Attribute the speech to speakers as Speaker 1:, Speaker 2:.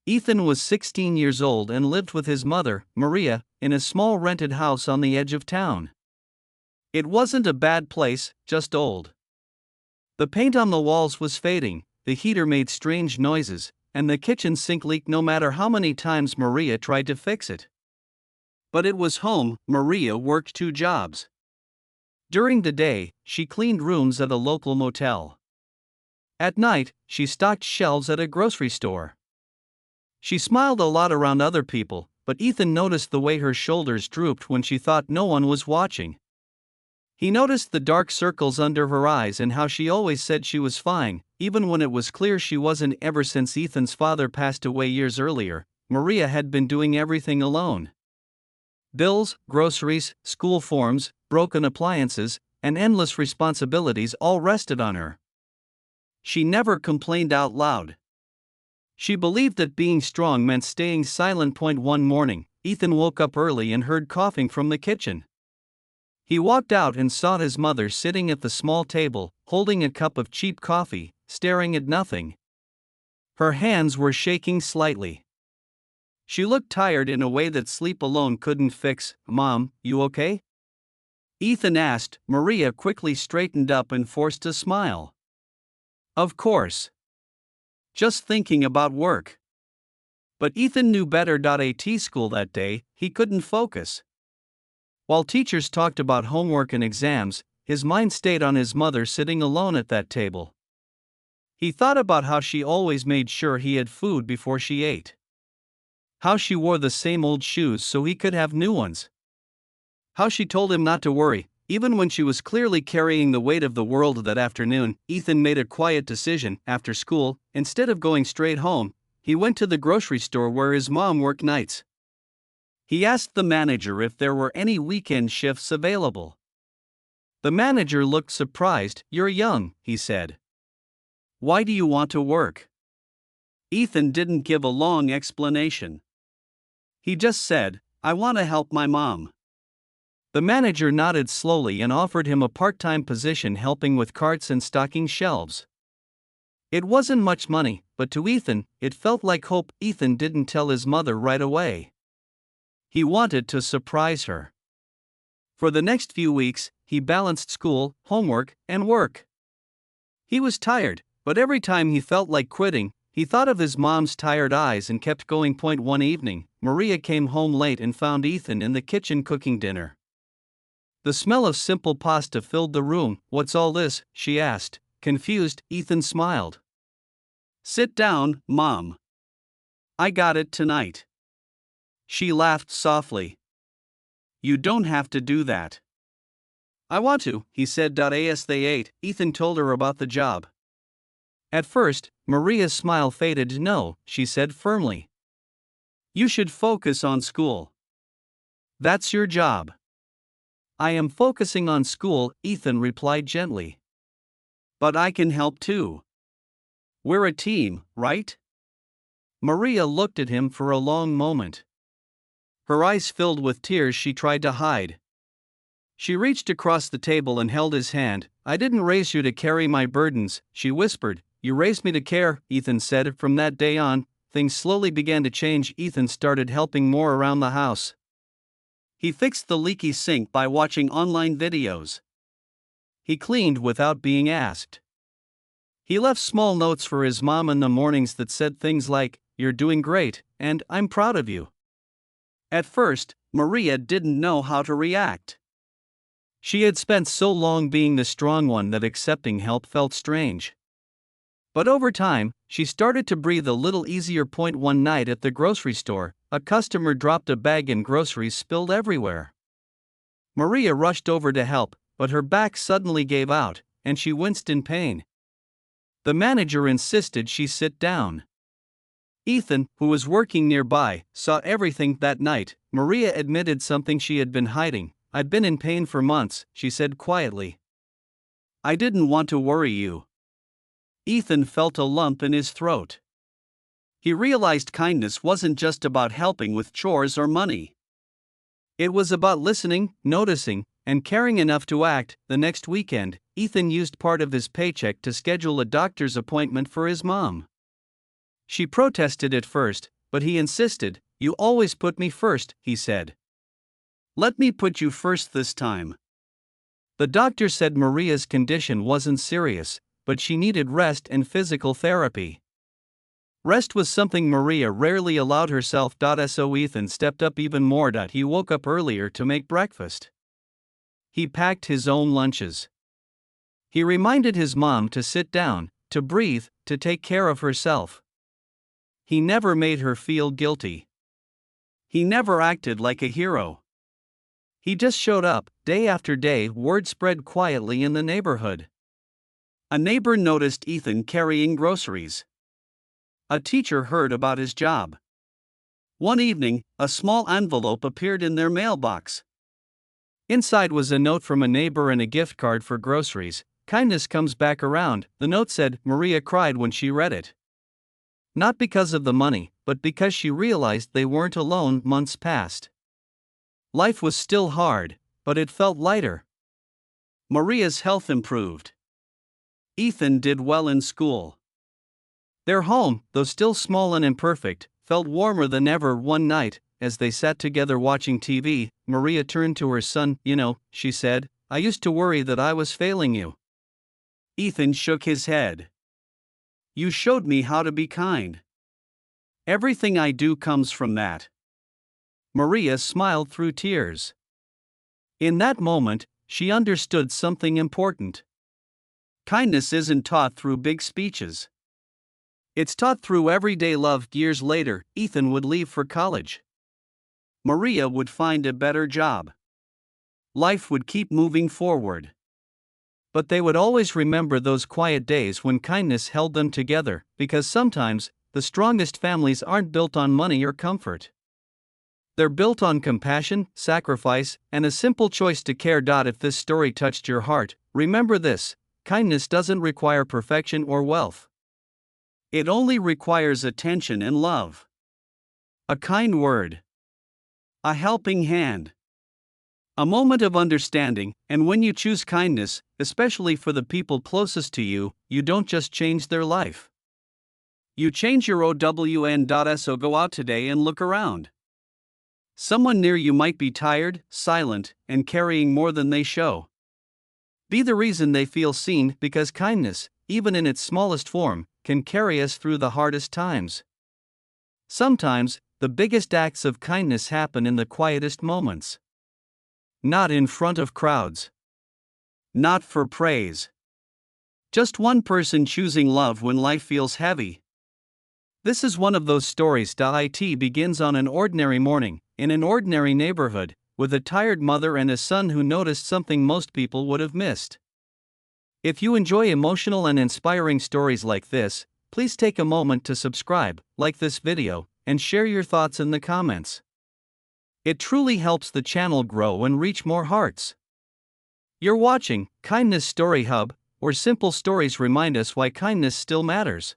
Speaker 1: Ethan was 16 years old and lived with his mother, Maria, in a small rented house on the edge of town. It wasn't a bad place, just old. The paint on the walls was fading, the heater made strange noises, and the kitchen sink leaked no matter how many times Maria tried to fix it. But it was home. Maria worked 2 jobs. During the day, she cleaned rooms at a local motel. At night, she stocked shelves at a grocery store. She smiled a lot around other people, but Ethan noticed the way her shoulders drooped when she thought no one was watching. He noticed the dark circles under her eyes and how she always said she was fine, even when it was clear she wasn't. Ever since Ethan's father passed away years earlier, Maria had been doing everything alone. Bills, groceries, school forms, broken appliances, and endless responsibilities all rested on her. She never complained out loud. She believed that being strong meant staying silent. One morning, Ethan woke up early and heard coughing from the kitchen. He walked out and saw his mother sitting at the small table, holding a cup of cheap coffee, staring at nothing. Her hands were shaking slightly. She looked tired in a way that sleep alone couldn't fix. "Mom, you okay?" Ethan asked. Maria quickly straightened up and forced a smile. "Of course. Just thinking about work." But Ethan knew better. At school that day, he couldn't focus. While teachers talked about homework and exams, his mind stayed on his mother sitting alone at that table. He thought about how she always made sure he had food before she ate. How she wore the same old shoes so he could have new ones. How she told him not to worry, even when she was clearly carrying the weight of the world. That afternoon, Ethan made a quiet decision. After school, instead of going straight home, he went to the grocery store where his mom worked nights. He asked the manager if there were any weekend shifts available. The manager looked surprised. "You're young," he said. "Why do you want to work?" Ethan didn't give a long explanation. He just said, "I want to help my mom." The manager nodded slowly and offered him a part-time position helping with carts and stocking shelves. It wasn't much money, but to Ethan, it felt like hope. Ethan didn't tell his mother right away. He wanted to surprise her. For the next few weeks, he balanced school, homework, and work. He was tired, but every time he felt like quitting, he thought of his mom's tired eyes and kept going. One evening, Maria came home late and found Ethan in the kitchen cooking dinner. The smell of simple pasta filled the room. "What's all this?" she asked. Confused, Ethan smiled. "Sit down, Mom. I got it tonight." She laughed softly. "You don't have to do that." "I want to," he said. As they ate, Ethan told her about the job. At first, Maria's smile faded. "No," she said firmly. "You should focus on school. That's your job." "I am focusing on school," Ethan replied gently. "But I can help too. We're a team, right?" Maria looked at him for a long moment. Her eyes filled with tears she tried to hide. She reached across the table and held his hand. "I didn't raise you to carry my burdens," she whispered. "You raised me to care," Ethan said. From that day on, things slowly began to change. Ethan started helping more around the house. He fixed the leaky sink by watching online videos. He cleaned without being asked. He left small notes for his mom in the mornings that said things like, "You're doing great," and "I'm proud of you." At first, Maria didn't know how to react. She had spent so long being the strong one that accepting help felt strange. But over time, she started to breathe a little easier. One night at the grocery store, a customer dropped a bag and groceries spilled everywhere. Maria rushed over to help, but her back suddenly gave out, and she winced in pain. The manager insisted she sit down. Ethan, who was working nearby, saw everything. That night, Maria admitted something she had been hiding. "I'd been in pain for months," she said quietly. "I didn't want to worry you." Ethan felt a lump in his throat. He realized kindness wasn't just about helping with chores or money. It was about listening, noticing, and caring enough to act. The next weekend, Ethan used part of his paycheck to schedule a doctor's appointment for his mom. She protested at first, but he insisted. "You always put me first," he said. "Let me put you first this time." The doctor said Maria's condition wasn't serious, but she needed rest and physical therapy. Rest was something Maria rarely allowed herself. So Ethan stepped up even more. He woke up earlier to make breakfast. He packed his own lunches. He reminded his mom to sit down, to breathe, to take care of herself. He never made her feel guilty. He never acted like a hero. He just showed up, day after day. Word spread quietly in the neighborhood. A neighbor noticed Ethan carrying groceries. A teacher heard about his job. One evening, a small envelope appeared in their mailbox. Inside was a note from a neighbor and a gift card for groceries. "Kindness comes back around," the note said. Maria cried when she read it. Not because of the money, but because she realized they weren't alone. Months passed. Life was still hard, but it felt lighter. Maria's health improved. Ethan did well in school. Their home, though still small and imperfect, felt warmer than ever. One night, as they sat together watching TV, Maria turned to her son. "You know," she said, "I used to worry that I was failing you." Ethan shook his head. "You showed me how to be kind. Everything I do comes from that." Maria smiled through tears. In that moment, she understood something important. Kindness isn't taught through big speeches. It's taught through everyday love. Years later, Ethan would leave for college. Maria would find a better job. Life would keep moving forward. But they would always remember those quiet days when kindness held them together, because sometimes, the strongest families aren't built on money or comfort. They're built on compassion, sacrifice, and a simple choice to care. If this story touched your heart, remember this: kindness doesn't require perfection or wealth. It only requires attention and love. A kind word. A helping hand. A moment of understanding. And when you choose kindness, especially for the people closest to you, you don't just change their life. You change your own. So go out today and look around. Someone near you might be tired, silent, and carrying more than they show. Be the reason they feel seen, because kindness, even in its smallest form, can carry us through the hardest times. Sometimes, the biggest acts of kindness happen in the quietest moments. Not in front of crowds. Not for praise. Just one person choosing love when life feels heavy. This is one of those stories. It begins on an ordinary morning, in an ordinary neighborhood, with a tired mother and a son who noticed something most people would have missed. If you enjoy emotional and inspiring stories like this, please take a moment to subscribe, like this video, and share your thoughts in the comments. It truly helps the channel grow and reach more hearts. You're watching Kindness Story Hub, where simple stories remind us why kindness still matters.